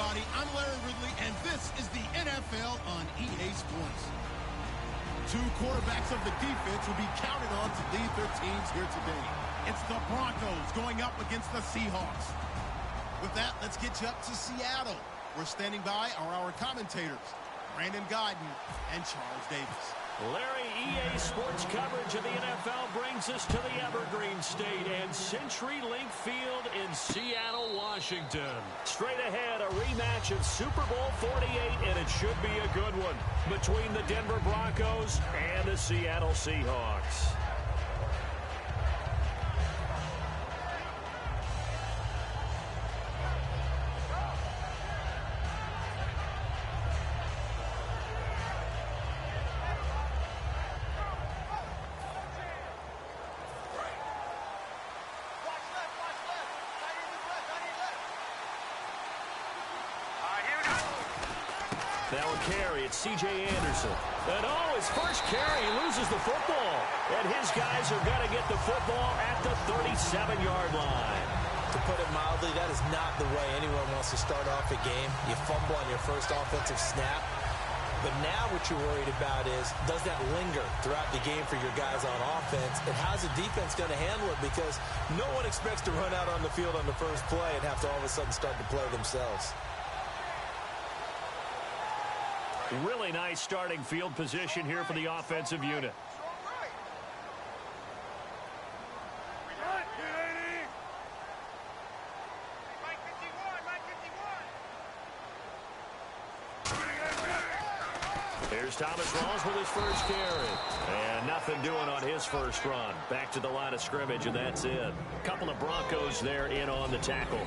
everybody. I'm Larry Ridley, and this is the NFL on EA Sports. Two quarterbacks of the defense will be counted on to lead their teams here today. It's the Broncos going up against the Seahawks. With that, let's get you up to Seattle. We're standing by are our commentators, Brandon Godden and Charles Davis. Larry, EA Sports coverage of the NFL brings us to the Evergreen State and CenturyLink Field in Seattle, Washington. Straight ahead, a rematch of Super Bowl 48, and it should be a good one, between the Denver Broncos and the Seattle Seahawks. Now a carry, it's C.J. Anderson. And his first carry, he loses the football. And his guys are going to get the football at the 37-yard line. To put it mildly, that is not the way anyone wants to start off a game. You fumble on your first offensive snap. But now what you're worried about is, does that linger throughout the game for your guys on offense? And how's the defense going to handle it? Because no one expects to run out on the field on the first play and have to all of a sudden start to play themselves. Really nice starting field position here for the offensive unit. Here's Thomas Rawls with his first carry. And nothing doing on his first run. Back to the line of scrimmage, and that's it. A couple of Broncos there in on the tackle.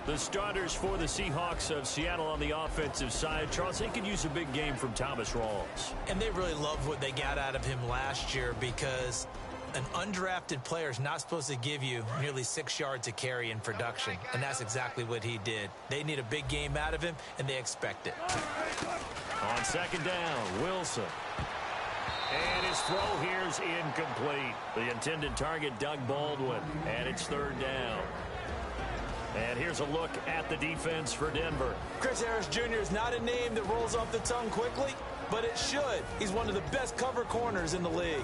The starters for the Seahawks of Seattle on the offensive side. Charles, they could use a big game from Thomas Rawls. And they really loved what they got out of him last year, because an undrafted player is not supposed to give you nearly 6 yards a carry in production. And that's exactly what he did. They need a big game out of him, and they expect it. On second down, Wilson. And his throw here's incomplete. The intended target, Doug Baldwin. And it's third down. And here's a look at the defense for Denver. Chris Harris Jr. is not a name that rolls off the tongue quickly, but it should. He's one of the best cover corners in the league.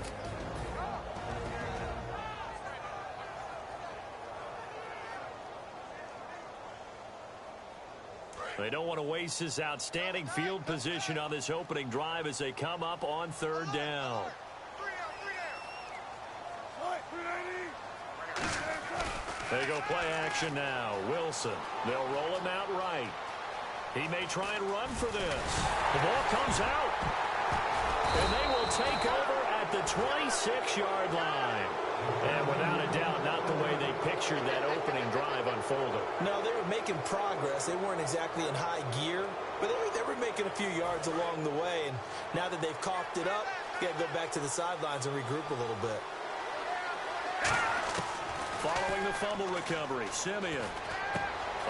They don't want to waste this outstanding field position on this opening drive as they come up on third down. They go play action now. Wilson. They'll roll him out right. He may try and run for this. The ball comes out. And they will take over at the 26-yard line. And without a doubt, not the way they pictured that opening drive unfolding. No, they were making progress. They weren't exactly in high gear, but they were making a few yards along the way. And now that they've coughed it up, you got to go back to the sidelines and regroup a little bit. Following the fumble recovery, Simeon.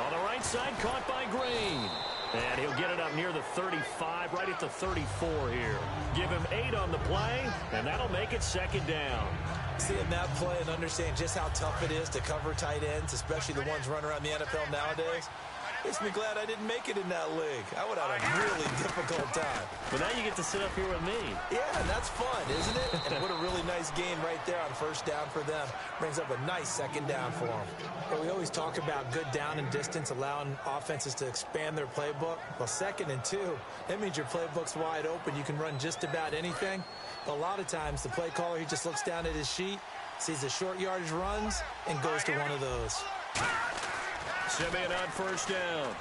On the right side, caught by Green. And he'll get it up near the 35, right at the 34 here. Give him 8 on the play, and that'll make it second down. Seeing that play and understand just how tough it is to cover tight ends, especially the ones running around the NFL nowadays, makes me glad I didn't make it in that league. I would have had a really difficult time. But now you get to sit up here with me. Yeah, and that's fun, isn't it? And what a really nice game right there on first down for them. Brings up a nice second down for them. But we always talk about good down and distance, allowing offenses to expand their playbook. Well, 2nd and 2, that means your playbook's wide open. You can run just about anything. But a lot of times, the play caller, he just looks down at his sheet, sees the short yardage runs, and goes to one of those. Simeon on first down.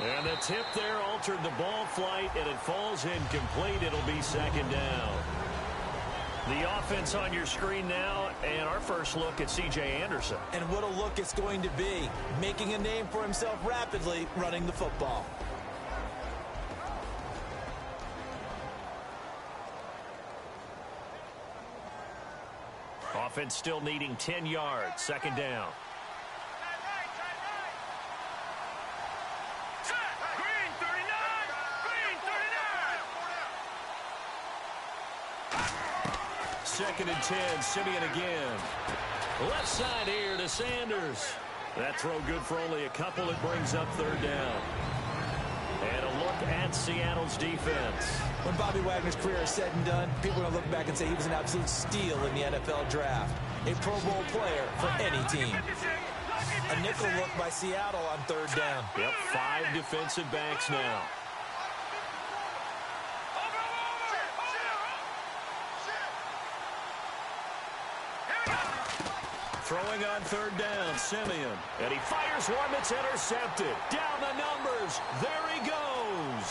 And the tip there altered the ball flight, and it falls incomplete. It'll be second down. The offense on your screen now, and our first look at C.J. Anderson. And what a look it's going to be, making a name for himself rapidly running the football. Offense still needing 10 yards, second down. Second and 10, Simeon again. Left side here to Sanders. That throw good for only a couple. It brings up third down. And a look at Seattle's defense. When Bobby Wagner's career is said and done, people are going to look back and say he was an absolute steal in the NFL draft. A Pro Bowl player for any team. A nickel look by Seattle on third down. Yep, 5 defensive backs now. Throwing on third down, Simeon. And he fires one that's intercepted. Down the numbers. There he goes.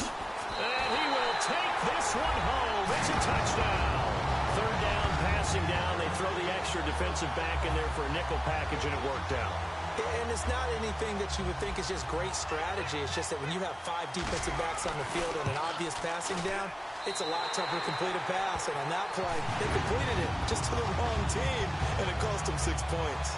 And he will take this one home. It's a touchdown. Third down, passing down. They throw the extra defensive back in there for a nickel package, and it worked out. And it's not anything that you would think is just great strategy. It's just that when you have 5 defensive backs on the field and an obvious passing down, it's a lot tougher to complete a pass. And on that play, they completed it just to the wrong team, and it cost them 6 points.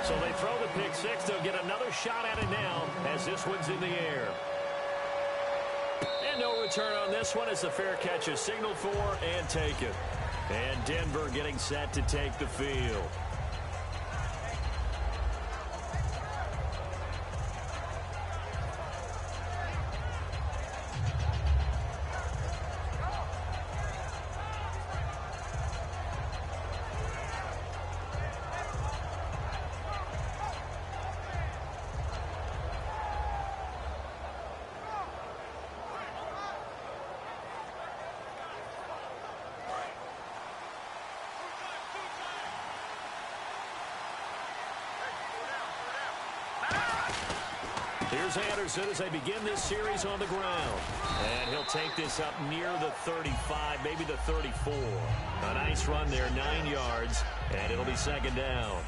So they throw the pick six. They'll get another shot at it now as this one's in the air. And no return on this one as the fair catch is signaled for and taken. And Denver getting set to take the field. Here's Anderson as they begin this series on the ground. And he'll take this up near the 35, maybe the 34. A nice run there, 9 yards, and it'll be second down.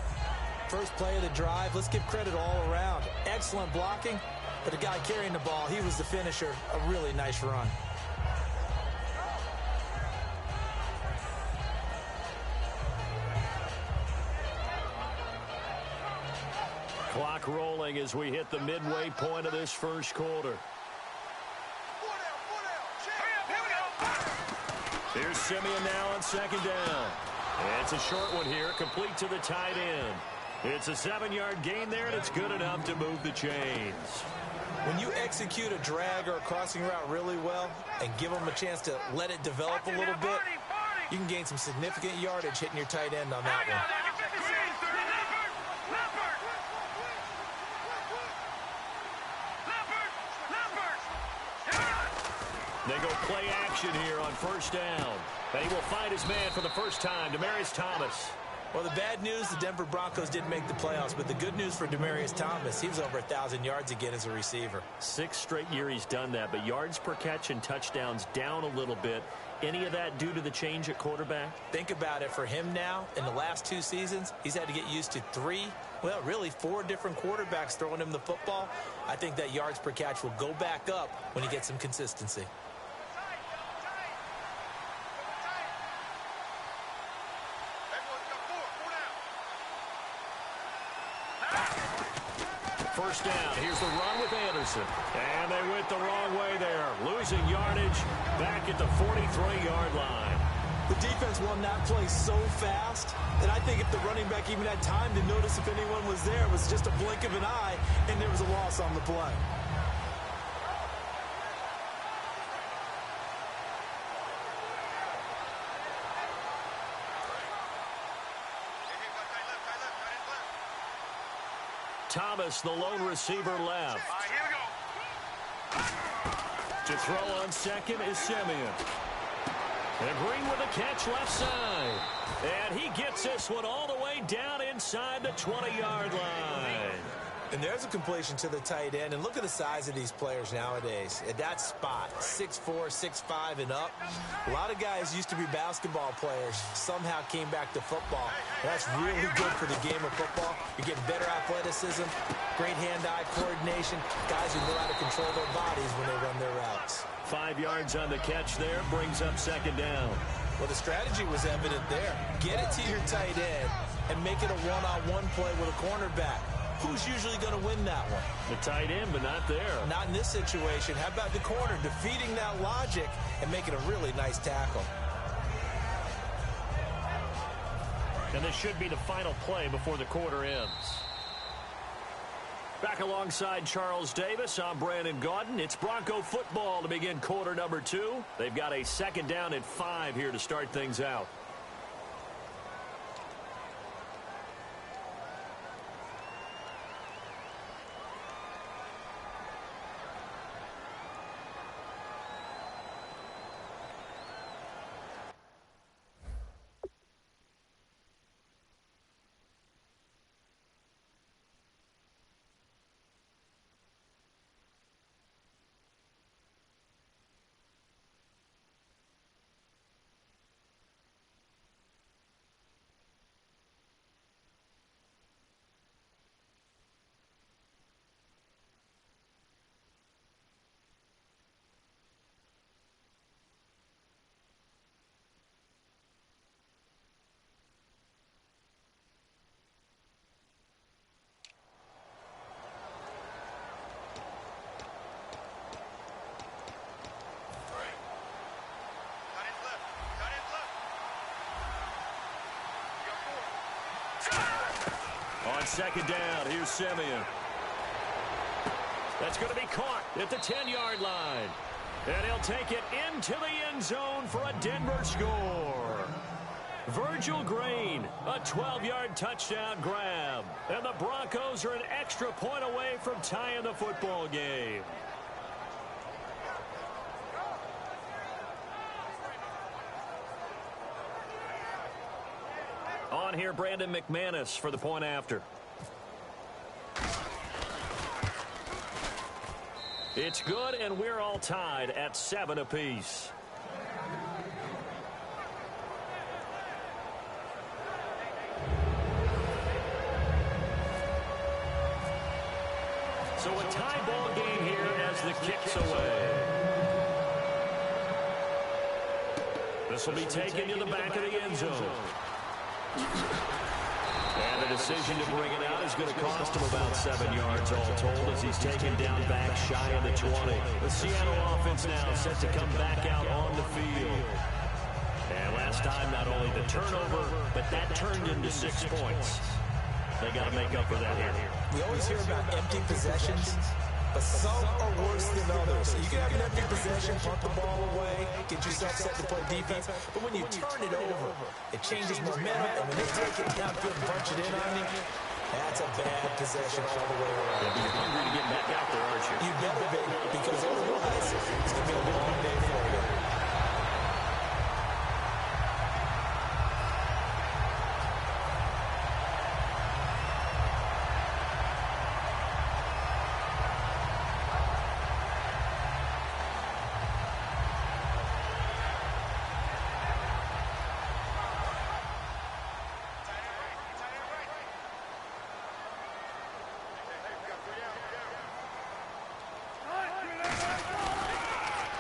First play of the drive, let's give credit all around. Excellent blocking, but the guy carrying the ball, he was the finisher. A really nice run. Clock rolling as we hit the midway point of this first quarter. Here's Simeon now on second down. It's a short one here, complete to the tight end. It's a 7-yard gain there, and it's good enough to move the chains. When you execute a drag or a crossing route really well and give them a chance to let it develop a little bit, you can gain some significant yardage hitting your tight end on that one. They go play action here on first down. And he will find his man for the first time, Demaryius Thomas. Well, the bad news, the Denver Broncos didn't make the playoffs, but the good news for Demaryius Thomas, he was over 1,000 yards again as a receiver. 6 straight year he's done that, but yards per catch and touchdowns down a little bit. Any of that due to the change at quarterback? Think about it. For him now, in the last 2 seasons, he's had to get used to 4 different quarterbacks throwing him the football. I think that yards per catch will go back up when he gets some consistency. First down. Here's the run with Anderson. And they went the wrong way there. Losing yardage back at the 43-yard line. The defense won that play so fast that I think if the running back even had time to notice if anyone was there, it was just a blink of an eye, and there was a loss on the play. Thomas, the lone receiver, left. To throw on second is Simeon. And Green with a catch left side. And he gets this one all the way down inside the 20-yard line. And there's a completion to the tight end. And look at the size of these players nowadays. At that spot, 6'4", 6'5", and up. A lot of guys used to be basketball players. Somehow came back to football. And that's really good for the game of football. You're getting better athleticism, great hand-eye coordination, guys who know how to control their bodies when they run their routes. 5 yards on the catch there, brings up second down. Well, the strategy was evident there. Get it to your tight end and make it a one-on-one play with a cornerback. Who's usually going to win that one? The tight end, but not there. Not in this situation. How about the corner defeating that logic and making a really nice tackle? And this should be the final play before the quarter ends. Back alongside Charles Davis, I'm Brandon Gaudin. It's Bronco football to begin quarter number 2. They've got a second down at 5 here to start things out. On second down, here's Simeon. That's going to be caught at the 10-yard line. And he'll take it into the end zone for a Denver score. Virgil Green, a 12-yard touchdown grab. And the Broncos are an extra point away from tying the football game. On here, Brandon McManus for the point after. It's good, and we're all tied at 7 apiece. So a tie ball game here as the kick's away. This will be taken to the back of the end zone. And the decision to bring it out is going to cost him about 7 yards all told as he's taken down back shy of the 20. The Seattle offense now set to come back out on the field. And last time, not only the turnover, but that turned into 6 points. They got to make up for that here. We always hear about empty possessions, but some are worse than others. You can have an empty possession, punt the ball away, get yourself set to play defense, but when you turn it over, it changes momentum, and when they take it downfield and punch it in on you, that's a bad possession all the way around. You'll be hungry to get back out there, aren't you? You better be, because otherwise, it's going to be a long day for you.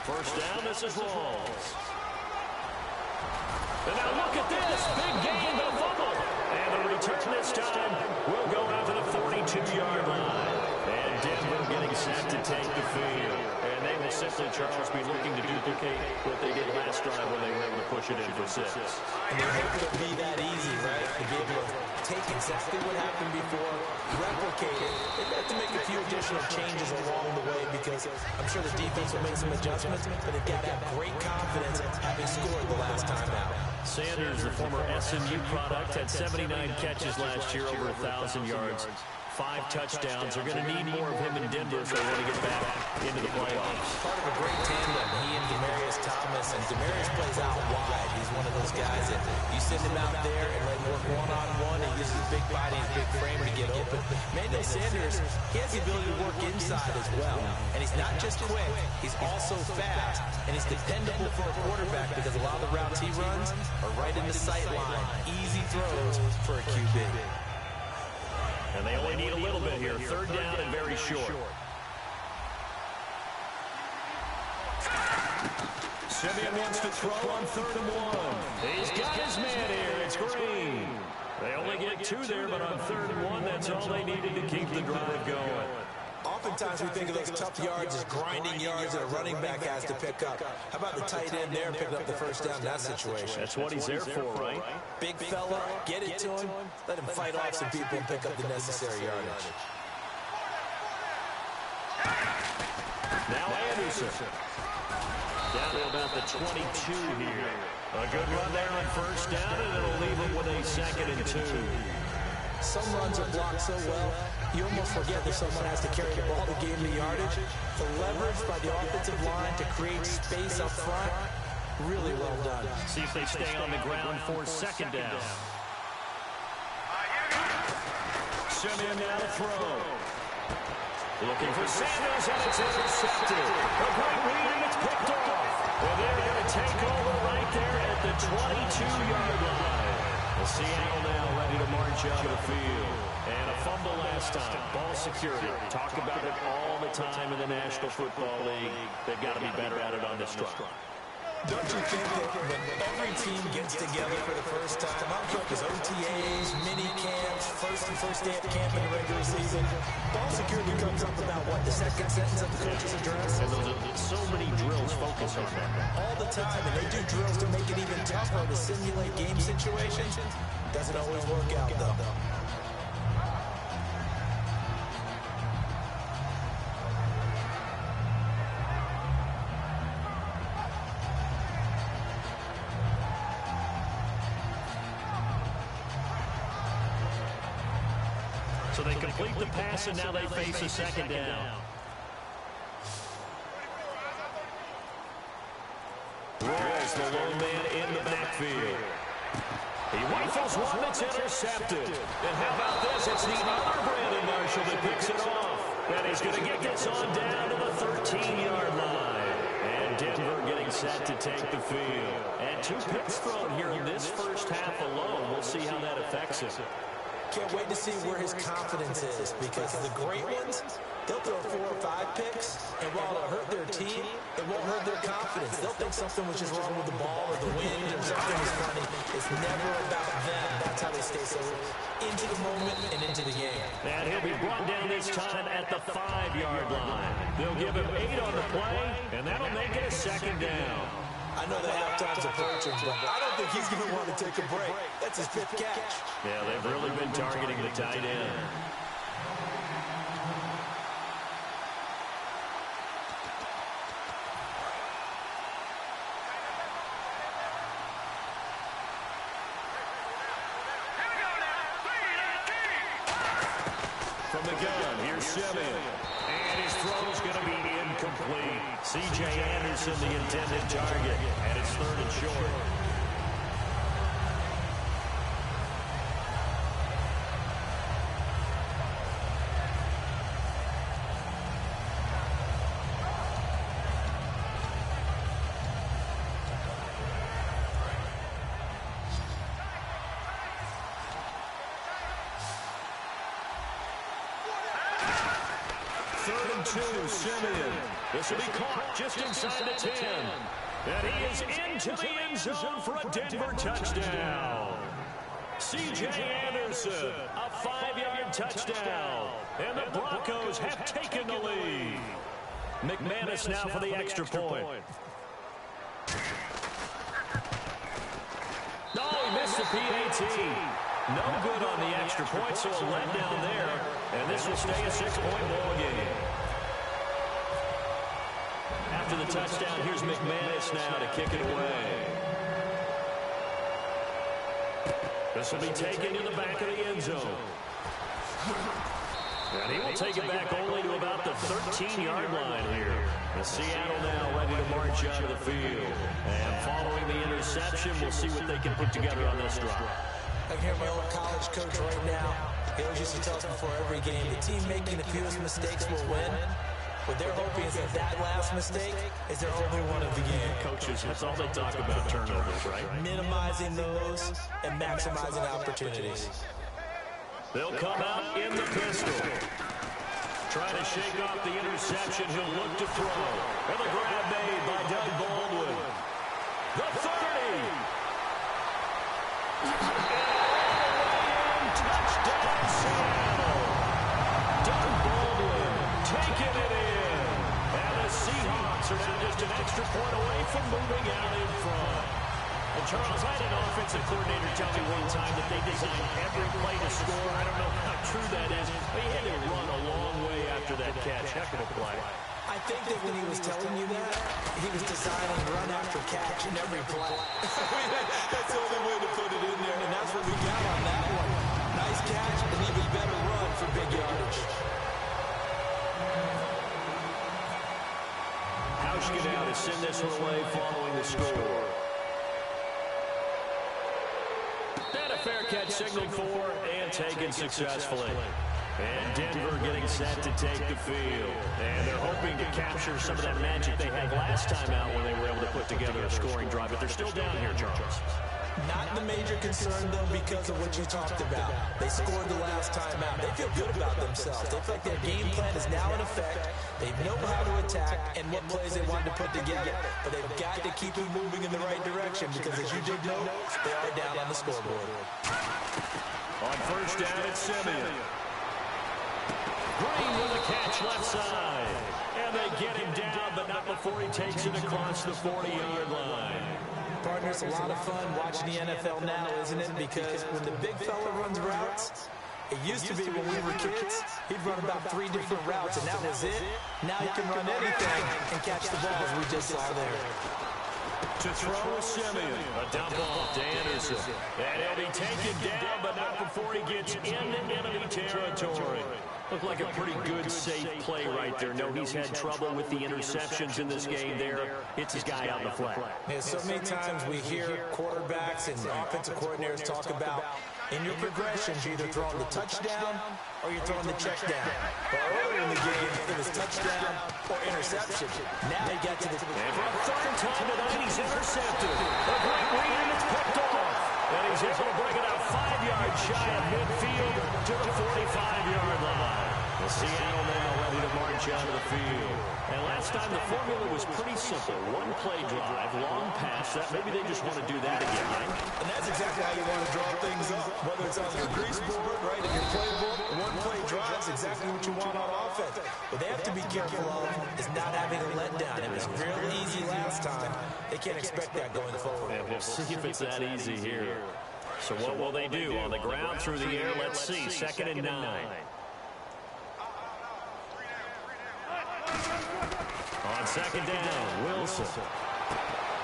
First down, this is Rawls. And now look at this. Big gain, but a fumble. And the return this time will go out to the 42-yard line. And Denver getting set to take the field. And they will simply, Charles, be looking to duplicate what they did last drive when they were able to push it in for 6. And they're hoping to be that easy, right? To be able to take exactly what happened before, replicate it. They've got to make a few additional changes along the way because I'm sure the defense will make some adjustments, but they've got to have great confidence having scored the last time out. Sanders, the former SMU product, had 79 catches last year, over 1,000 yards. 5 touchdowns. They're going to need more of him in Denver if they want to get back into the playoffs. Part of a great tandem, he and Demaryius Thomas, and Demaryius plays out wide. He's one of those guys that you send him out there and let him work one-on-one, and he uses his big body and big frame to get open. Manuel Sanders, he has the ability to work inside as well, and he's not just quick, he's also fast, and he's dependable for a quarterback because a lot of the routes he runs are right in the sight line. Easy throws for a QB. And they only need a little bit here. Third down and very short. Simeon wants to throw on 3rd and 1. He's got his man here. It's Green. They only get 2 there, but on 3rd and 1, that's all they needed to keep the drive going. Oftentimes, Oftentimes we think of those tough yards as grinding yards that a running back has to pick up. How about the tight end there picking up the first down in that situation? That's what he's there for, right? Big fella, get it to him, let him fight off some people and pick up the necessary yardage. Now Anderson. Down to about the 22 here. A good run there on first down, and it'll leave him with a 2nd and 2. Some runs are blocked so well, you almost forget that someone has to carry the ball to gain the yardage. The leverage by the offensive line to create space up front, really well done. See if they stay on the ground for 2nd down. Simeon now to throw. Looking for Sanders, and it's intercepted. A great read, and it's picked off. Well, they're going to take over right there at the 22-yard line. Well, Seattle now ready to march out of the field. And a fumble last time. Ball security. Talk about it all the time in the National Football League. They've got to be better at it on this drive. Don't you think that when every team gets together for the first time, I'm talking OTAs, mini camps, first day of camp in the regular season, ball security comes up about what, the second sentence of the coach's address? And those are so many drills focus on that. All the time, and they do drills to make it even tougher to simulate game situations. Doesn't always work out, though. So they complete the pass, and now they face a 2nd down. Rolls the lone man in the backfield. He rifles one that's intercepted. And how about this? It's the other Brandon Marshall that picks it off. And he's going to get this on down to the 13-yard line. And Denver getting set to take the field. And 2 picks thrown here in this first half alone. We'll see how that affects him. Can't wait to see where his confidence is, because the great ones, they'll throw 4 or 5 picks, and while it'll hurt their team, it won't hurt their confidence. They'll think something was just wrong with the ball or the wind or something was funny. It's never about them. That's how they stay so into the moment and into the game. And he'll be brought down this time at the 5-yard line. They'll give him 8 on the play, and that'll make it a 2nd down. I know the halftime's approaching, but I don't think he's going to want to take a break. That's his 5th catch. Yeah, they've really been targeting the tight end. From the gun, here's Simeon. And his throw's going to be incomplete. C.J. Anderson, the intended target, and it's 3rd and short. Simeon. This will be caught just inside the 10. And he is into the end zone for a Denver touchdown. C.J. Anderson, a 5-yard touchdown. And the Broncos have taken the lead. McManus now for the extra point. No, he missed the PAT. No good on the extra point, so a letdown there. And this will stay a 6-point ball game. After the touchdown, here's McManus now to kick it away. This will be taken to the back of the end zone. And he will take it back only to about the 13-yard line here. And Seattle now ready to march out of the field. And following the interception, we'll see what they can put together on this drive. I can hear my old college coach right now. He always used to tell us before every game, the team making the fewest mistakes will win. What they're hoping is that last mistake is their only one of the game. Coaches, that's all they talk about, turnovers, right? Minimizing those and maximizing opportunities. They'll come out in the pistol. Trying to shake off the interception. He'll look to throw. And the grab made by Doug Baldwin. The 30. And touchdown Seattle. Doug Baldwin taking it in. And the Seahawks are now just an extra point away from moving out in front. And Charles, I had an offensive coordinator tell me one time that they designed every play to score. I don't know how true that is, but he had to run a long way after that catch. Heck of a play. I think that when he was telling you that, he was designing run after catch in every play. That's the only way to put it in there, and that's what we got on that one. Nice catch, and even better run for big yardage. Hauschka to send this one away following the score. And a fair catch signaled for and taken successfully. And Denver getting set to take the field. And they're hoping to capture some of that magic they had last time out when they were able to put together a scoring drive. But they're still down here, Charles. Not the major concern, though, because of what you talked about. They scored the last time out. They feel good about themselves. They feel like their game plan is now in effect. They know how to attack and what plays they want to put together. But they've got to keep it moving in the right direction because, as you did know, they are down on the scoreboard. On first down, it's Simeon. Green with a catch left side. And they get him down, but not before he takes it across the 40-yard line. Partner, it's a lot of fun watching the NFL now, isn't it? Because when the big fella runs routes, it used to be when we were kids, he'd run about 3 different routes, and that was it. Now he can run anything and catch the balls we just saw there. To throw Simeon. A dump off to Anderson. And he'll be taken down, but not before he gets into enemy territory. Looked like a pretty good, safe play right there. No, he's had trouble with the interceptions in this game there. It's his guy out in the flat. Yeah, so many times we hear quarterbacks and offensive coordinators talk about in your progressions, you're either throwing the touchdown or you're throwing the check down. But earlier in the game, it was touchdown or interception. Now he got to the... And for a third time tonight, he's intercepted. A great read, and it's picked off. And he's able to bring it out 5 yards shy of midfield to the 45-yard line. The Seattle now ready to march out of the field. And last time the formula was pretty simple. One play drive, long pass. Maybe they just want to do that again, right? And that's exactly how you want to draw things up. Whether it's on your grease board, right, in your playbook, one play drive is exactly what you want on offense. What they have to be careful of is not having a letdown. It was real easy last time. They can't expect that going forward. And we'll see if it's that easy here. So what will they do? On the ground, through the air, let's see. 2nd and 9. On 2nd down, Wilson.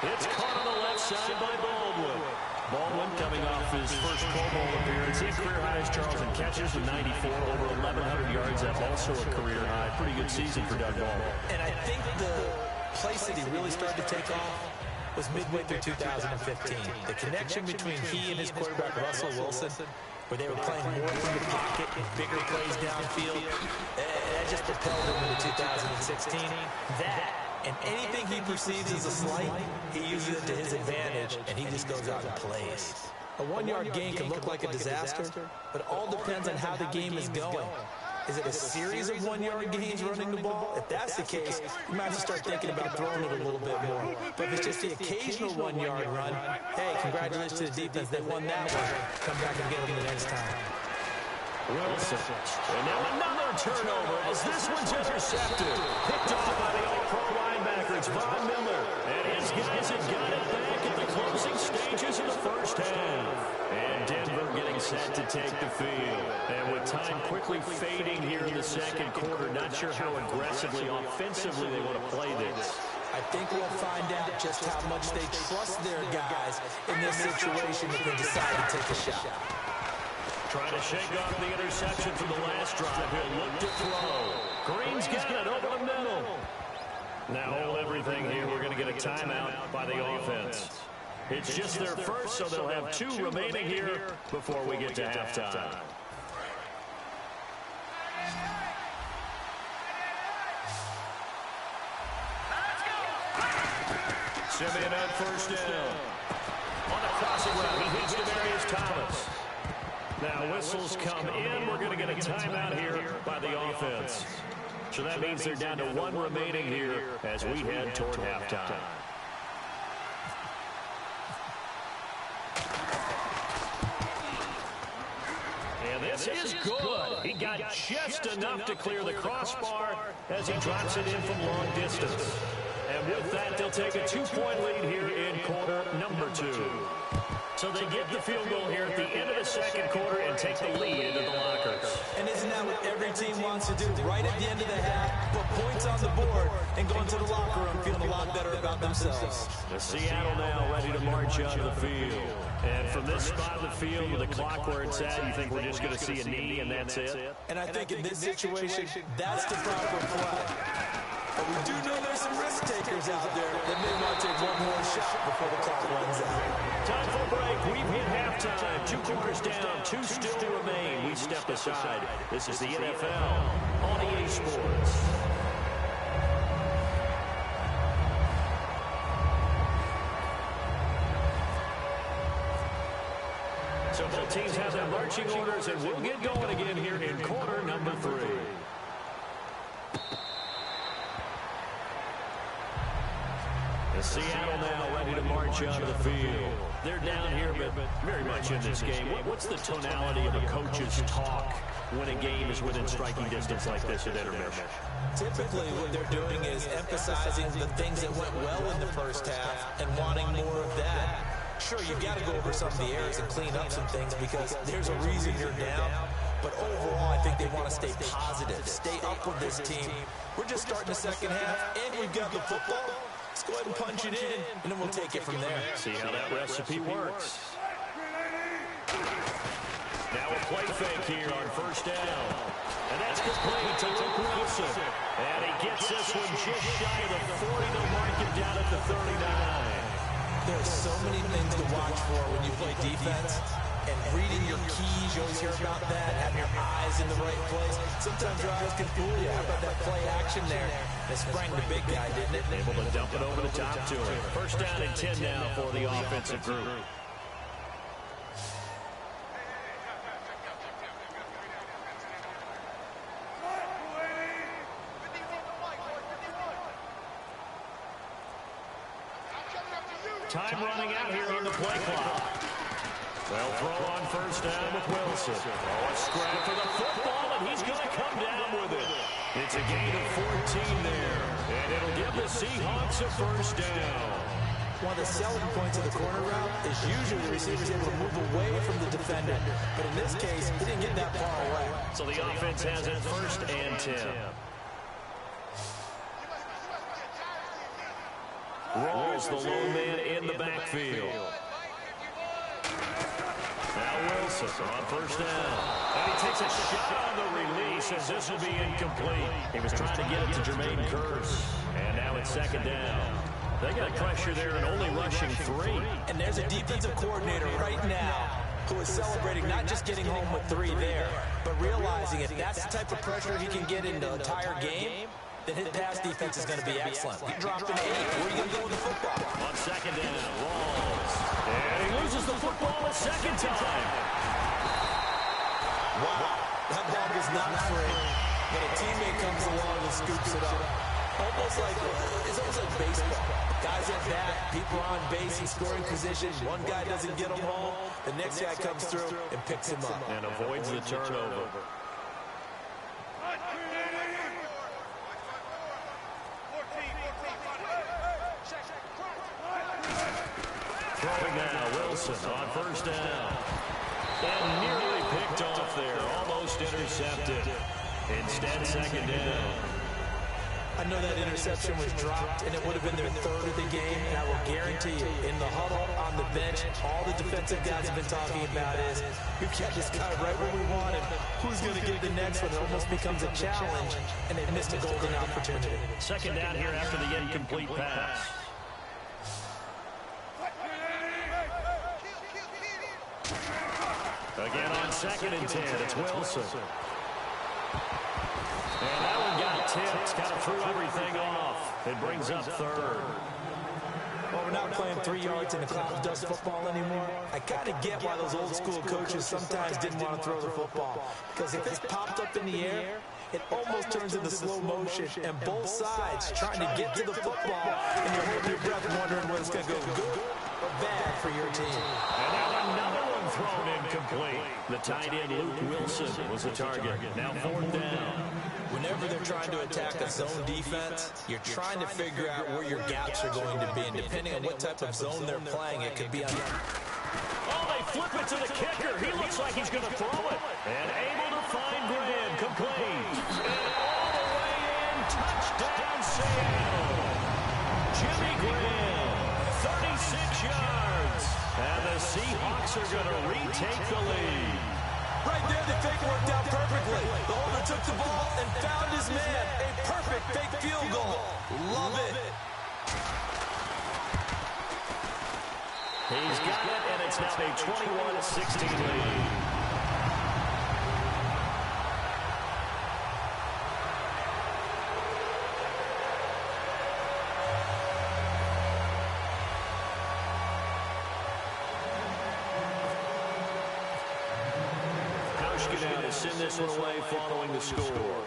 It's caught on the left side by Baldwin. Baldwin coming off his first Pro Bowl appearance. He had career highs, Charles, in catches with 94, over 1,100 yards. That's also a career high. Pretty good season for Doug Baldwin. And I think the place that he really started to take off was midway through 2015. The connection between he and his quarterback, Russell Wilson, where they were playing more from the pocket, bigger plays downfield, that just propelled him into 2016. That, and anything he perceives as a slight, he uses it to his advantage, and he just goes out and plays. A 1-yard gain can look like a disaster, but it all depends on how the game is going. Is it a series of 1-yard gains running the ball? If that's the case, you might have to start thinking about throwing it a little bit more. But if it's just the occasional 1-yard run, hey, congratulations to the defense. They won that one. Come back and get them the next time. Wilson. And now another turnover as this one's intercepted. Picked off by the All-Pro linebacker. It's Von Miller. And his guys have got it back at the closing stages of the first half. And Denver getting set to take the field. And with time quickly fading here in the second quarter, not sure how aggressively, offensively they want to play this. I think we'll find out just how much they trust their guys in this situation if they decide to take a shot. Trying to shake off the interception from the last drive. He'll look to throw. Green's got it over the middle. Now hold everything here. We're going to get a timeout by the offense. It's just their first, so they'll have 2 remaining here before we get to halftime. Simeon on first down. On a crossing route, he hits Demarius Thomas. Now whistles come in. We're going to get a timeout here by the offense. So that means they're down to 1 remaining here as we head toward halftime. And this is good. He got got just enough to clear the crossbar as he drops it in from long distance. And with that, they'll take a 2-point lead here in quarter number 2. So they get the field goal here at the end of the second quarter and take the lead into the lockers. And isn't that what every team wants to do? Right at the end of the half, put points on the board and go into the locker room feeling a lot better about themselves. The Seattle now ready to march onto the field. And from this spot of the field with the clock where it's at, you think we're just going to see a knee and that's it? And I think in this situation, that's the proper play. But we do know there's some risk takers out there that may want to take one more shot before the clock runs out. Time for a break. We've hit halftime. 2 quarters down, 2 still to remain. We step aside. This is the NFL on EA Sports. So both teams have their marching orders, and we'll get going again here in quarter number 3. Seattle now ready to march onto the field. They're down here, but very much in this game. What's the tonality of a coach's talk when a game is within striking distance like this at intermission? Typically, what they're doing is emphasizing the things that went well in the first half and wanting more of that. Sure, you've got to go over some of the errors and clean up some things because there's a reason you're down. But overall, I think they want to stay positive, stay up with this team. We're just starting the second half, and we've got the football. Let's go ahead and punch it in, and then we'll take it from there. See how that recipe works. Now a play fake here on first down. And that's complete to Luke Wilson. And he gets this one just shy of the 40. They'll mark him down at the 39. There's so many things to watch for when you play defense. And reading your keys, you always hear about that, having your eyes in the right place. Sometimes your eyes can fool you. How about that play action there? It sprang the big guy, didn't it? Able to dump it over the top to him. First down and 10 now for the offensive group. Time running out here on the play clock. They'll throw on first down with Wilson. Oh, a scrap for the football, and he's going to come down with it. It's a gain of 14 there, and it'll give the Seahawks a first down. One of the selling points of the corner route is usually the receiver's able to move away from the defender. But in this case, he didn't get that far away. So the offense has it first and 10. Rolls the lone man in the backfield. Now Wilson on first down. And he takes a shot on the release as this will be incomplete. He was trying to get it to Jermaine Kearse. And now it's second down. They got pressure there and only rushing 3. And there's a defensive coordinator right now who is celebrating not just getting home with 3 there, but realizing if that's the type of pressure he can get in the entire game, then his pass defense is going to be excellent. He dropped an 8. Where are you going to go with the football? On second down, Rawls. And he loses the football a second time. Wow. That ball was not free, but a teammate comes along and scoops it up. It's almost like baseball. Guys at bat, people are on base in scoring position. One guy doesn't get him home. The next guy comes through and picks him up. And avoids the turnover. Throwing now, Wilson on first down. And nearly picked off there, almost intercepted. Instead, second down. I know that interception was dropped, and it would have been their 3rd of the game, and I will guarantee you, in the huddle, on the bench, all the defensive guys have been talking about is, we've kept this guy right where we want him. Who's going to get the next one? It almost becomes a challenge, and they missed a golden opportunity. Second down here after the incomplete pass. Again on second and 10, it's Wilson. And that one got tipped, kind of threw everything off. It brings up 3rd. Well, we're not playing 3 yards in the cloud of dust football anymore. I kind of get why those old school coaches sometimes didn't want to throw the football. Because if it's popped up in the air, it almost turns into slow motion. And both sides trying to get to the football, and you're holding your breath wondering whether it's going to go good or bad for your team. And now another one and thrown incomplete. The tight end, Luke Wilson, was the target. Now 4th down. Whenever they're trying to attack a zone defense, you're trying to figure out where your gaps are going to be. And depending on what type of zone they're playing, it could be on... Oh, they flip it to the kicker. He looks like he's going to throw it. And able to find Graham. Complete. And all the way in. Touchdown, Seattle. Jimmy Graham, 36 yards. And the Seahawks are going to retake the lead. Right there, the fake worked out perfectly. The holder took the ball and found his man. A perfect fake field goal. Love it. He's got it, and it's now a 21-16 lead. Now to send this one away following the score.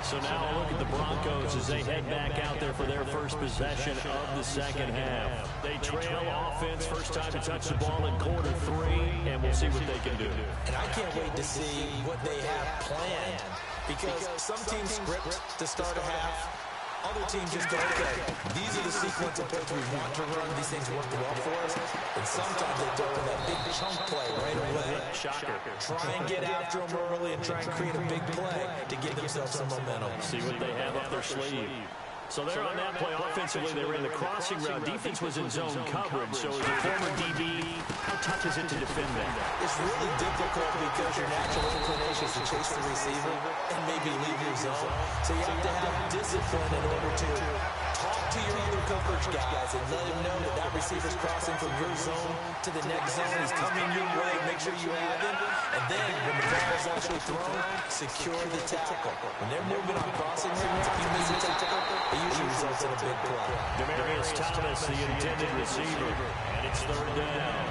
So now a look at the Broncos as they head back out there for their first possession of the second half. They trail offense, first time to touch the ball in quarter 3, and we'll see what they can do. And I can't wait to see what they have planned, because some teams script to start a half. Other teams just go, okay, these are the sequence of plays we want to run. These things work well for us. And sometimes they throw in that big chunk play right away. Shocker. Try and get after them early and try and create a big play to give themselves some momentum. See what they have up their sleeve. So there on that play, offensively, they ran the crossing route. Defense was in zone coverage, so as a former DB, how tough is it to defend that? It's really difficult because your natural inclination is to chase the receiver and maybe leave your zone. So you have to have discipline in order to talk to your other coverage guys and let them know that that receiver's crossing from your zone to the next zone. He's coming your way. Make sure you have him. And then when the ball is actually thrown, secure the tackle. When they're moving on crossing routes, if you miss a tackle, it usually results in a big play. Demaryius Thomas, the intended receiver, and it's 3rd down.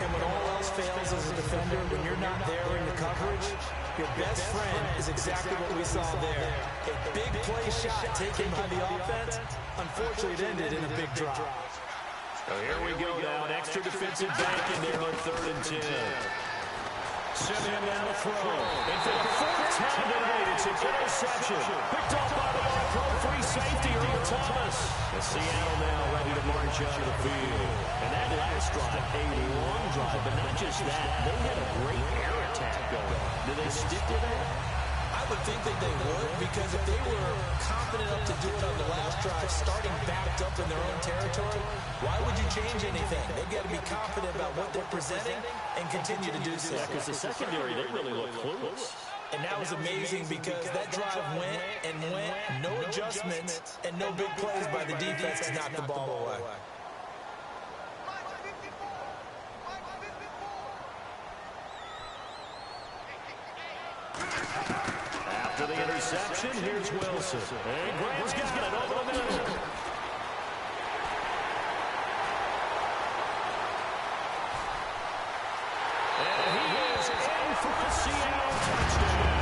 And when all else fails as a defender, when you're not there in the coverage, your best friend is exactly what we saw there. A big play shot taken by the offense. Unfortunately, it ended in a big drop. So here we go now. An extra defensive back in there on 3rd and 10. Simeon now to throw. And for the 4th time tonight, it's an interception. Picked off by the All-Pro free safety, Earl Thomas. And Seattle now ready to march out of the field. And that last drive, a long drive, but not just that. They had a great air attack going. Do they stick to that? I would think that they would, because if they were confident enough to do it on the last drive, starting backed up in their own territory, why would you change anything? They've got to be confident about what they're presenting and continue to do so. Yeah, because the secondary, they really look clueless. And that was amazing because that drive went and went, no adjustments, and no big plays by the defense to knock the ball away. After the interception, here's Wilson. And Graham's got it over the middle. And he is in for a Seattle touchdown.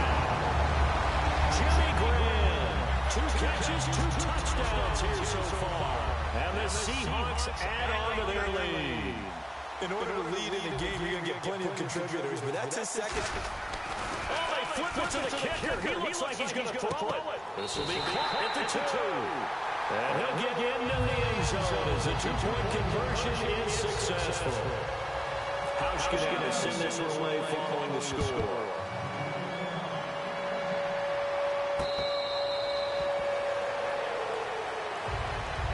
Jimmy Graham, 2 catches, 2 touchdowns here so far. And the Seahawks add on to their lead. In order to lead in a game, you're going to get plenty of contributors, but that's his second. Flip it to the kicker. He looks like he's going to throw it. This will be caught at the 2. And he'll get into the end zone as a 2-point conversion is successful. Hausch going to send this one away following the score.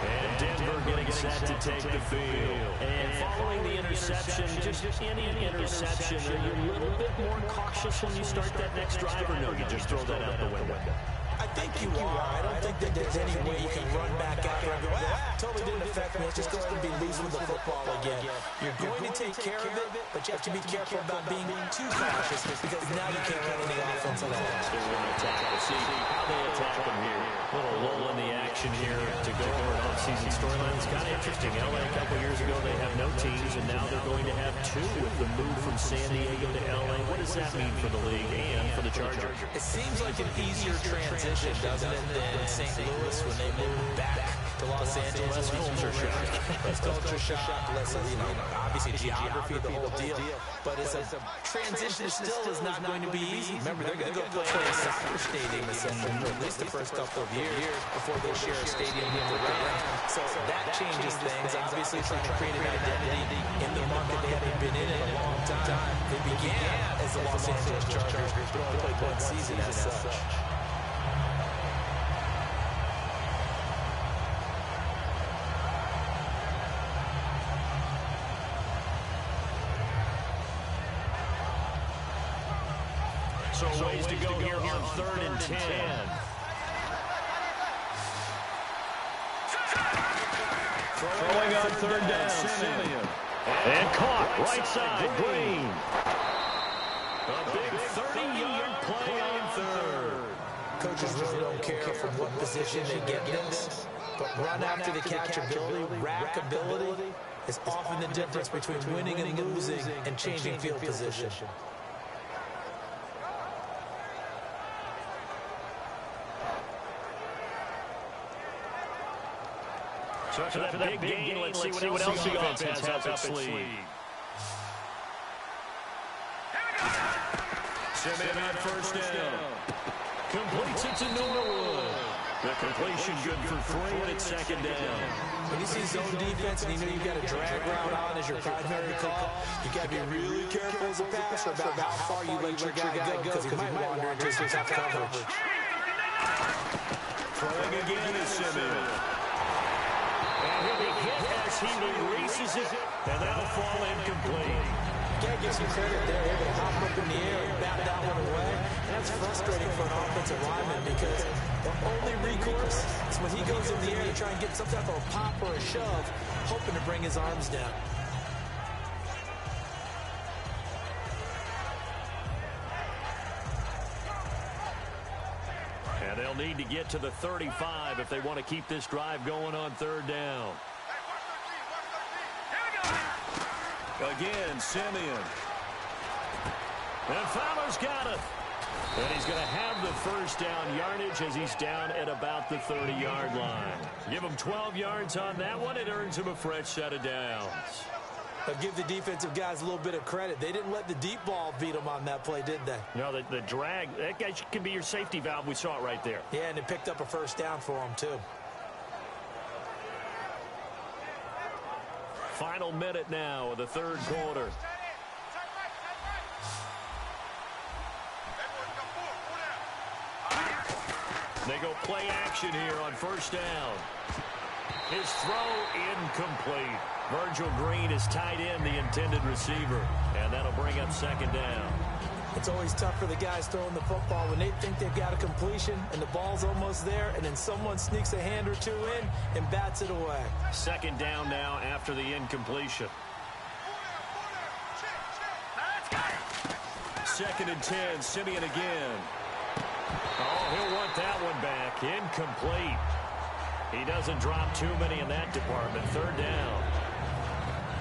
And Denver getting set to take the field. And following the interception, just any interception, are you a little bit more cautious when you start that next drive, or no, you just throw that out the window? I think you are. I don't think that there's any way you can run back out there and go, totally didn't affect me. Let's just go ahead and be loose with the football again. You're going to take care of it, but you have to be careful about being too cautious because now you can't run any offense at all. Still going to attack. We'll see how they attack them here. A little lull in the action here to go over an offseason storyline. It's kind of interesting. LA a couple years ago, they have no teams, and now they're going to have 2 with the move from San Diego to LA. What does that mean for the league and for the Chargers? It seems like an easier transition position, doesn't it, than St. Louis when they moved back to Los Angeles. Culture shock. Less culture shock, less, obviously geography, the whole deal. But it's a transition still is not going to be easy. Remember, they're going to go play in a soccer stadium essentially for at least the first couple of years before they share a stadium with the Rams. So that changes things. Obviously, trying to create an identity in the market they haven't been in a long time. They began as the Los Angeles Chargers, but only played one season as such. So ways to go here on 3rd and 10. Throwing on 3rd down, Simeon. And caught, right side, Green. A big 30-yard play on 3rd. Coaches really don't care from what position they get this, but run after the catchability, rack ability is often the difference between winning and losing and changing field position. So after that big gain, let's see what else the offense has up its sleeve. Simeon on 1st down. Completes it to Norwood. The completion good for 3, and it's 2nd down. When you see zone defense and you know you've got a drag route on as your primary call, you got to be really careful as a passer about how far you let your guy go because he might wander into some tough coverage. Throwing again is Simeon. And he'll be hit as he releases it, and that'll fall incomplete. You got to give some credit there. They're able to hop up in the air and bat that one away. And that's frustrating for an offensive lineman because the only recourse is when he goes in the air to try and get some type of a pop or a shove, hoping to bring his arms down. And they'll need to get to the 35 if they want to keep this drive going on 3rd down. Again, Simeon. And Fowler's got it. And he's going to have the 1st down yardage as he's down at about the 30-yard line. Give him 12 yards on that one. It earns him a fresh set of downs. But give the defensive guys a little bit of credit. They didn't let the deep ball beat them on that play, did they? No, the drag, that guy can be your safety valve. We saw it right there. Yeah, and it picked up a 1st down for them, too. Final minute now of the 3rd quarter. They go play action here on 1st down. His throw incomplete. Virgil Green is tied in, the intended receiver, and that'll bring up 2nd down. It's always tough for the guys throwing the football when they think they've got a completion and the ball's almost there, and then someone sneaks a hand or two in and bats it away. 2nd down now after the incompletion. 2nd and 10, Simeon again. Oh, he'll want that one back. Incomplete. He doesn't drop too many in that department. 3rd down.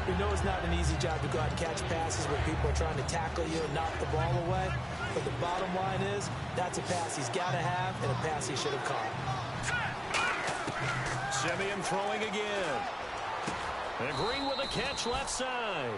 We know it's not an easy job to go out and catch passes when people are trying to tackle you and knock the ball away. But the bottom line is, that's a pass he's got to have and a pass he should have caught. Simeon throwing again. And Green with a catch left side.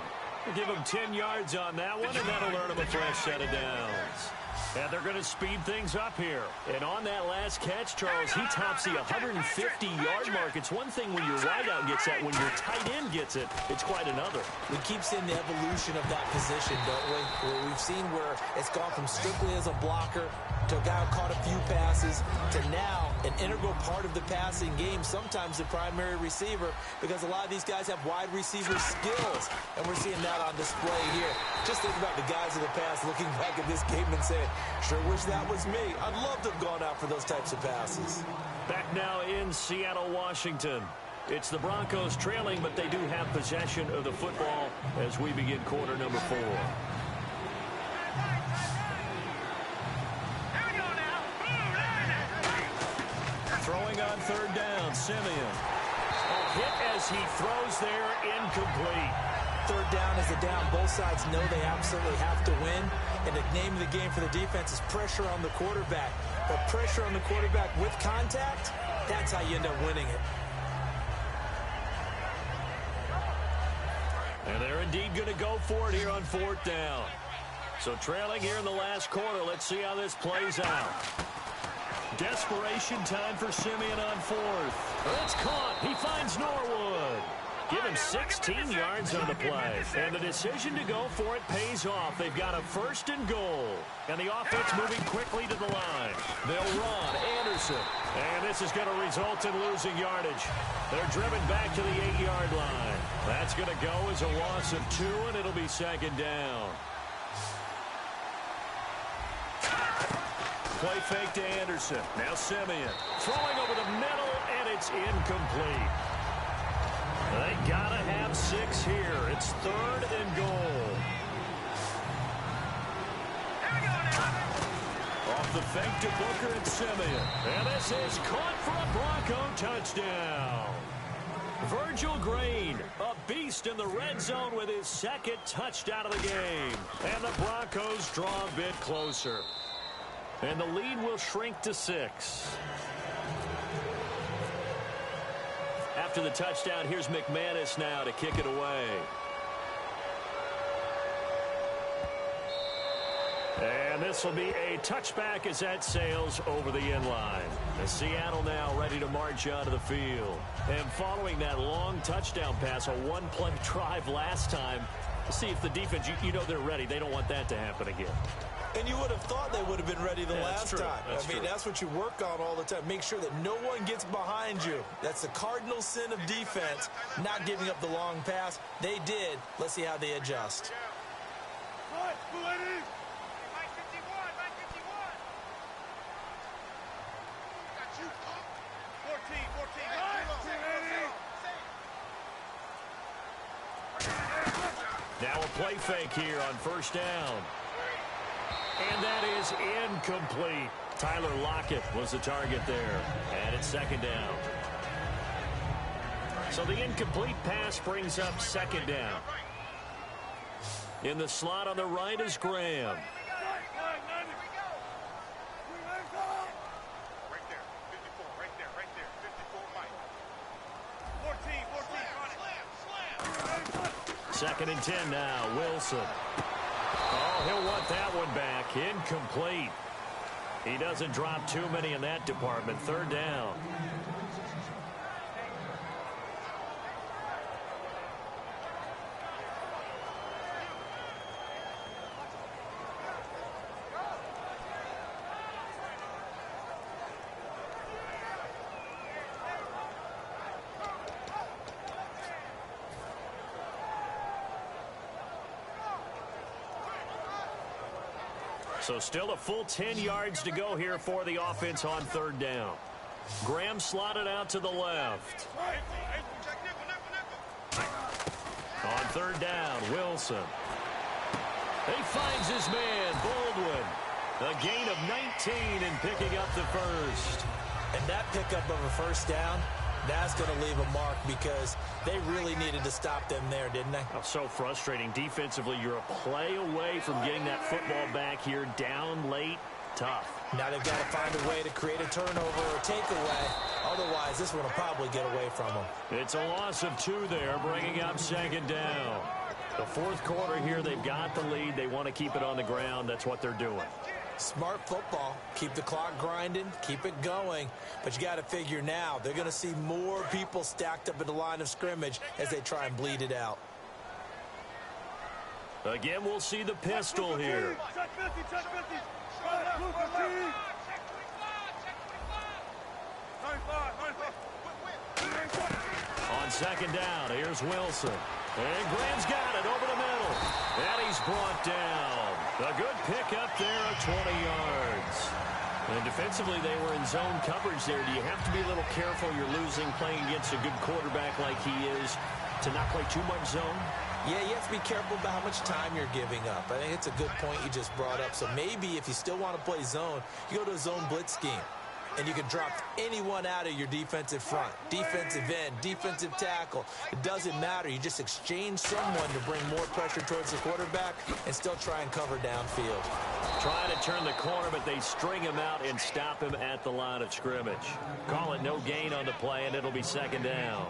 We'll give him 10 yards on that one, and that'll earn him a fresh set of downs. And they're going to speed things up here. And on that last catch, Charles, he tops the 150-yard mark. It's one thing when your wideout gets that. When your tight end gets it, it's quite another. We keep seeing the evolution of that position, don't we? Where we've seen where it's gone from strictly as a blocker to a guy who caught a few passes to now an integral part of the passing game, sometimes the primary receiver, because a lot of these guys have wide receiver skills, and we're seeing that on display here. Just think about the guys of the past looking back at this game and saying, sure wish that was me. I'd love to have gone out for those types of passes. Back now in Seattle, Washington. It's the Broncos trailing, but they do have possession of the football as we begin quarter number 4. Throwing on 3rd down, Simeon. A hit as he throws there, incomplete. 3rd down is a down. Both sides know they absolutely have to win. And the name of the game for the defense is pressure on the quarterback. But pressure on the quarterback with contact, that's how you end up winning it. And they're indeed going to go for it here on 4th down. So trailing here in the last quarter. Let's see how this plays out. Desperation time for Simeon on 4th. It's caught. He finds Norwood. Give him 16 yards on the play. And the decision to go for it pays off. They've got a 1st and goal. And the offense moving quickly to the line. They'll run. Anderson. And this is going to result in losing yardage. They're driven back to the 8-yard line. That's going to go as a loss of 2, and it'll be 2nd down. Play fake to Anderson. Now Simeon. Throwing over the middle, and it's incomplete. They got to have 6 here. It's 3rd and goal. Off the fake to Booker and Simeon. And this is caught for a Bronco touchdown. Virgil Green, a beast in the red zone with his 2nd touchdown of the game. And the Broncos draw a bit closer. And the lead will shrink to 6. After the touchdown, here's McManus now to kick it away. And this will be a touchback as that sails over the end line. As Seattle now ready to march onto the field. And following that long touchdown pass, a one-play drive last time, to see if the defense, you know they're ready. They don't want that to happen again. And you would have thought they would have been ready the last time. I mean, that's what you work on all the time. Make sure that no one gets behind you. That's the cardinal sin of defense, not giving up the long pass. They did. Let's see how they adjust. Now a play fake here on 1st down. And that is incomplete. Tyler Lockett was the target there. And it's 2nd down. So the incomplete pass brings up 2nd down. In the slot on the right is Graham. Second and 10 now. Wilson. Oh, he'll want that one back. Incomplete. He doesn't drop too many in that department. 3rd down. So still a full 10 yards to go here for the offense on 3rd down. Graham slotted out to the left. On 3rd down, Wilson. He finds his man, Baldwin. A gain of 19 and picking up the 1st. And that pickup of a 1st down, that's going to leave a mark because they really needed to stop them there, didn't they? Oh, so frustrating. Defensively, you're a play away from getting that football back here. Down late, tough. Now they've got to find a way to create a turnover or takeaway. Otherwise, this one will probably get away from them. It's a loss of 2 there, bringing up 2nd down. The 4th quarter here, they've got the lead. They want to keep it on the ground. That's what they're doing. Smart football. Keep the clock grinding. Keep it going. But you got to figure now, they're going to see more people stacked up at the line of scrimmage as they try and bleed it out. Again, we'll see the pistol here. On 2nd down, here's Wilson. And Graham's got it over the middle. And he's brought down. A good pickup there of 20 yards. And defensively, they were in zone coverage there. Do you have to be a little careful? You're losing playing against a good quarterback like he is to not play too much zone? Yeah, you have to be careful about how much time you're giving up. I think it's a good point you just brought up. So maybe if you still want to play zone, you go to a zone blitz scheme. and you can drop anyone out of your defensive front. Defensive end, defensive tackle. It doesn't matter. You just exchange someone to bring more pressure towards the quarterback and still try and cover downfield. Trying to turn the corner, but they string him out and stop him at the line of scrimmage. Call it no gain on the play, and it'll be second down.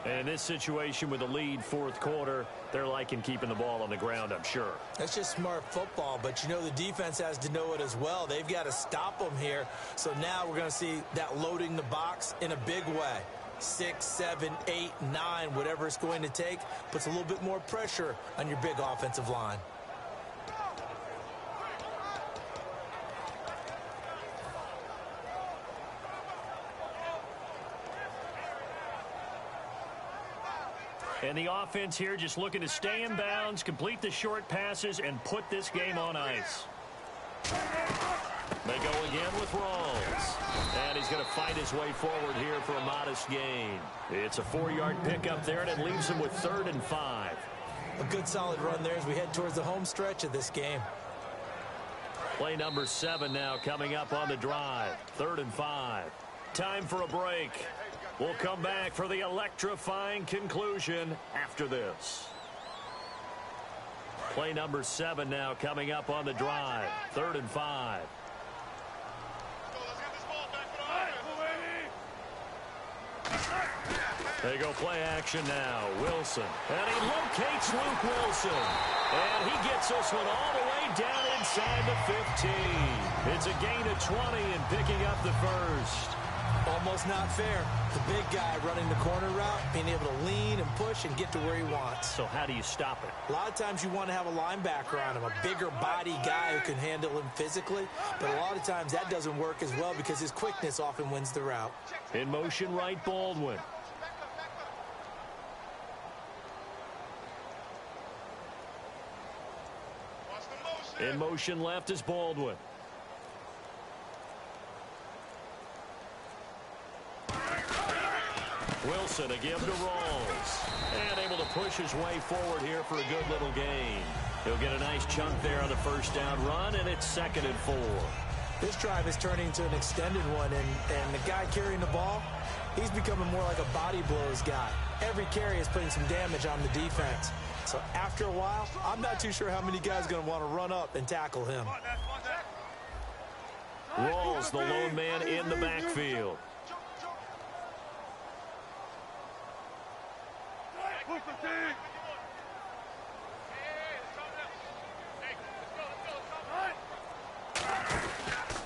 And in this situation with the lead fourth quarter, they're liking keeping the ball on the ground, I'm sure. That's just smart football, but you know the defense has to know it as well. They've got to stop them here. So now we're going to see that loading the box in a big way. 6, 7, 8, 9, whatever it's going to take, puts a little bit more pressure on your big offensive line. And the offense here just looking to stay in bounds, complete the short passes, and put this game on ice. They go again with Rawls. And he's going to fight his way forward here for a modest gain. It's a 4-yard pickup there, and it leaves him with 3rd and 5. A good solid run there as we head towards the home stretch of this game. Play number 7 now coming up on the drive. 3rd and 5. Time for a break. We'll come back for the electrifying conclusion after this. Play number 7 now coming up on the drive. 3rd and 5. They go play action now. Wilson. And he locates Luke Wilson. And he gets this one all the way down inside the 15. It's a gain of 20 and picking up the first. Almost not fair. The big guy running the corner route, being able to lean and push and get to where he wants. So how do you stop it? A lot of times you want to have a linebacker on him, a bigger body guy who can handle him physically. But a lot of times that doesn't work as well because his quickness often wins the route. In motion right, Baldwin. In motion left is Baldwin. Wilson, a give to Rawls. And able to push his way forward here for a good little gain. He'll get a nice chunk there on the first down run, and it's 2nd and 4. This drive is turning into an extended one, and the guy carrying the ball, he's becoming more like a body blows guy. Every carry is putting some damage on the defense. So after a while, I'm not too sure how many guys are going to want to run up and tackle him. Rawls, the lone man in the backfield.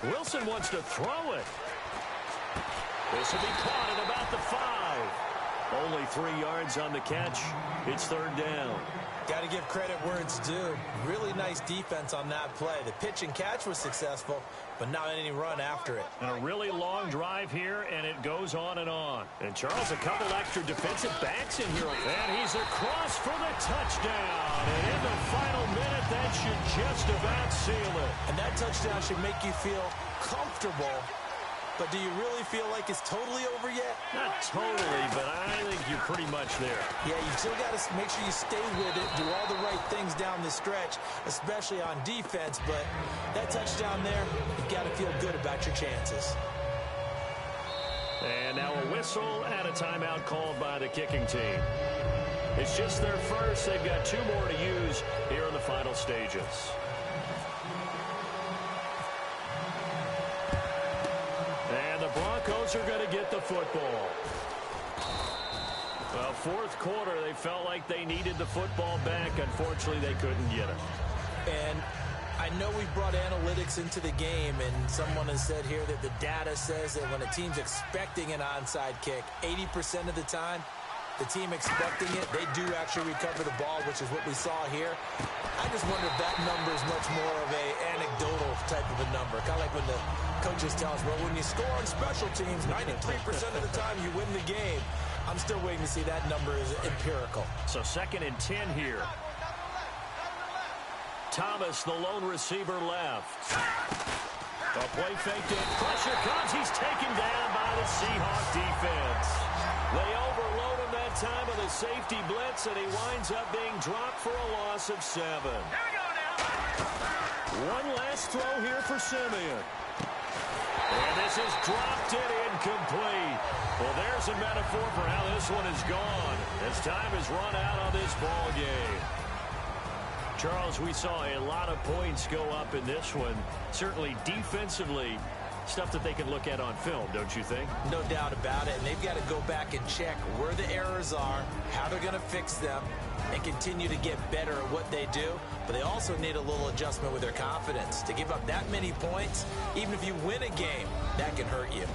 Wilson wants to throw it. This will be caught at about the 5. Only 3 yards on the catch. It's 3rd down. Got to give credit where it's due. Really nice defense on that play. The pitch and catch was successful, but not any run after it. And a really long drive here, and it goes on and on. And Charles, a couple extra defensive backs in here. And he's across for the touchdown. And in the final minute, that should just about seal it. And that touchdown should make you feel comfortable. But do you really feel like it's totally over yet? Not totally, but I think you're pretty much there. Yeah, you still got to make sure you stay with it, do all the right things down the stretch, especially on defense. But that touchdown there, you've got to feel good about your chances. And now a whistle and a timeout called by the kicking team. It's just their first. They've got 2 more to use here in the final stages. Broncos are going to get the football. Well, fourth quarter, they felt like they needed the football back. Unfortunately, they couldn't get it. And I know we brought analytics into the game, and someone has said here that the data says that when a team's expecting an onside kick, 80% of the time, the team expecting it, they do actually recover the ball, which is what we saw here. I just wonder if that number is much more of a anecdotal type of a number. Kind of like when the coaches tell us, well, when you score on special teams, 93% of the time you win the game. I'm still waiting to see that number is empirical. So 2nd and 10 here. Thomas, the lone receiver left. A play faked in. Pressure comes. He's taken down by the Seahawk defense. They overload him that time with a safety blitz, and he winds up being dropped for a loss of 7. Here we go now. One last throw here for Simeon. And this is dropped it incomplete. Well, there's a metaphor for how this one is gone as time has run out on this ball game. Charles, we saw a lot of points go up in this one. Certainly defensively, stuff that they can look at on film, don't you think? No doubt about it. And they've got to go back and check where the errors are, how they're going to fix them, and continue to get better at what they do. But they also need a little adjustment with their confidence. To give up that many points, even if you win a game, that can hurt you.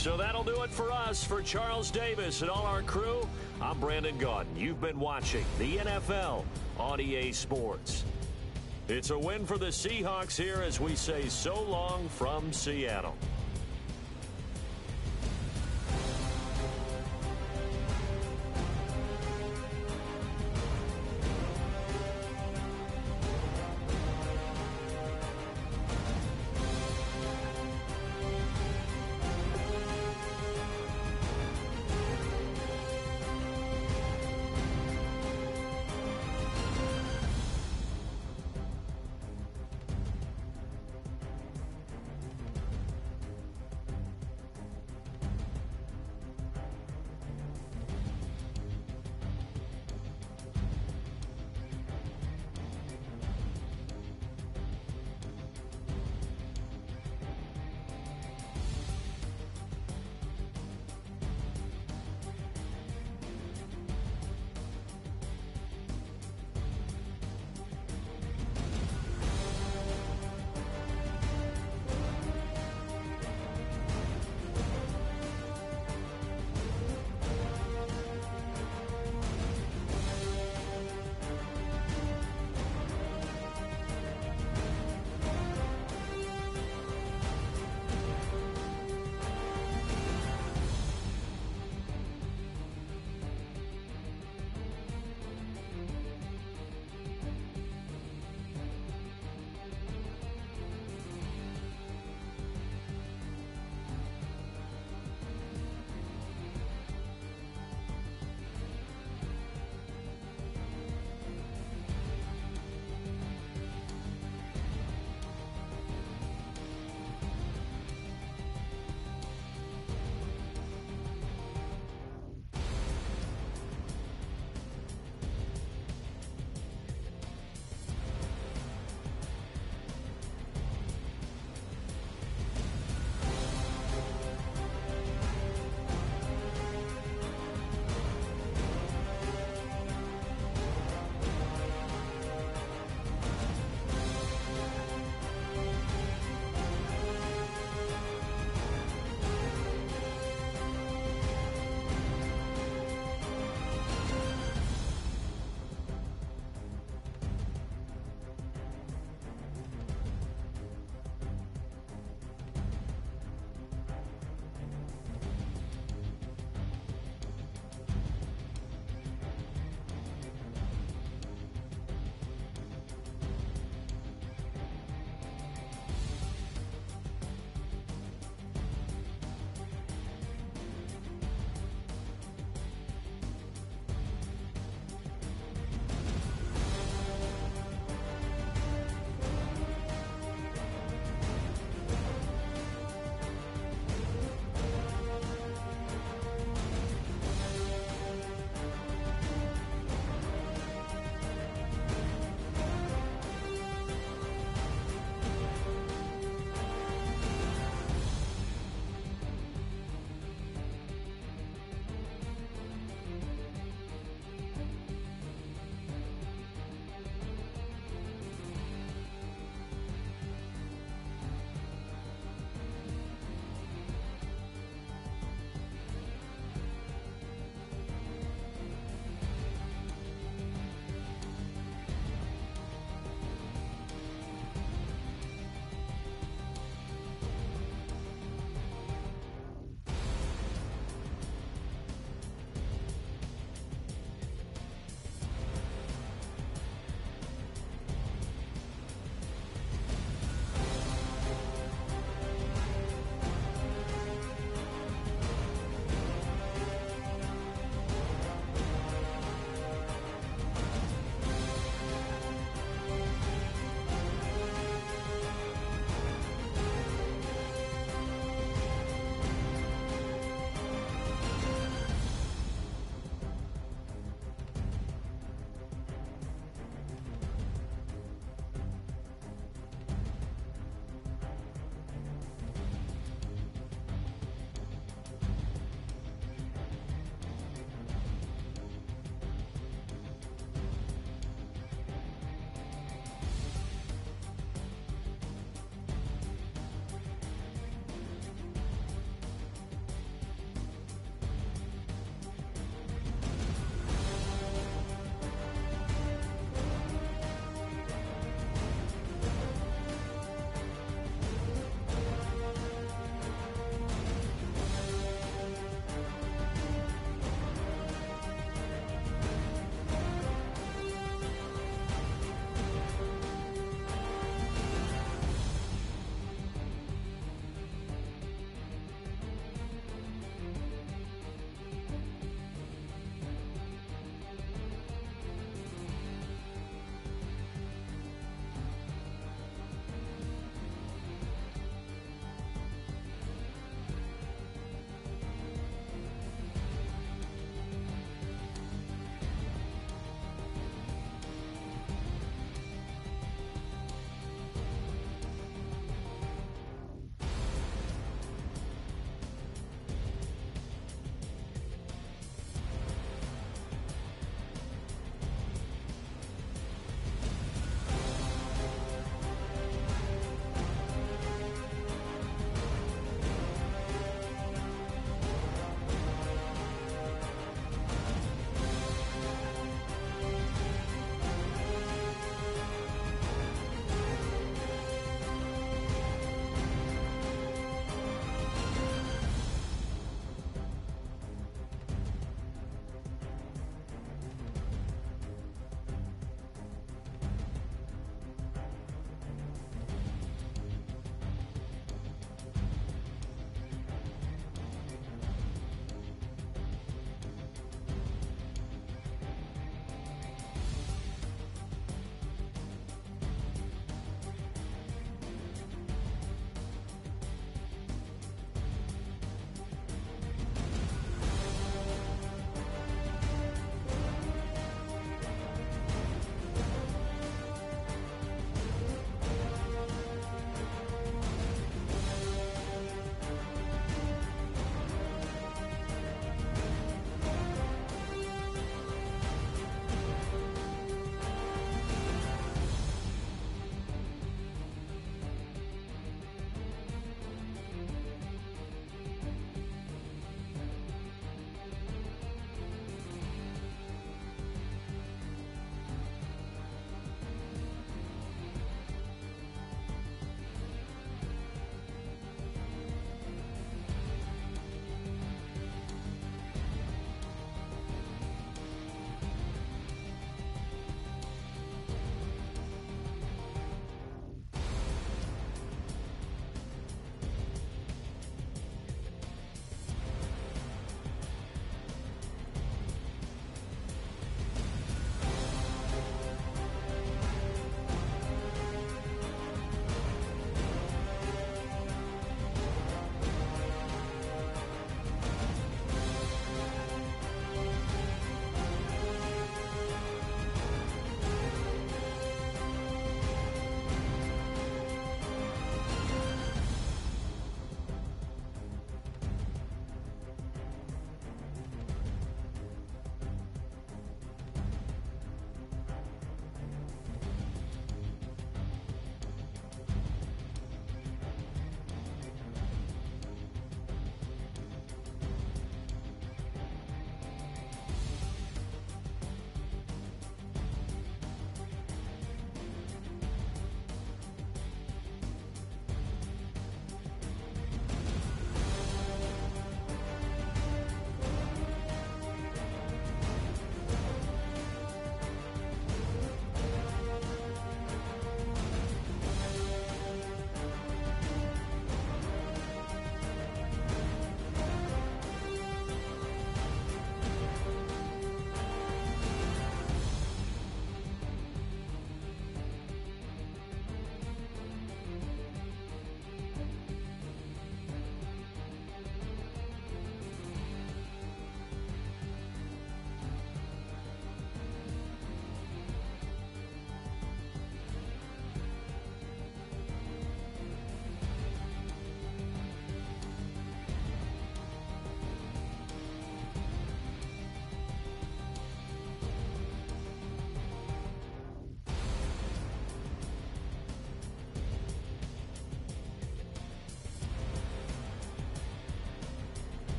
So that'll do it for us. For Charles Davis and all our crew, I'm Brandon Gaudin. You've been watching the NFL on EA Sports. It's a win for the Seahawks here as we say so long from Seattle.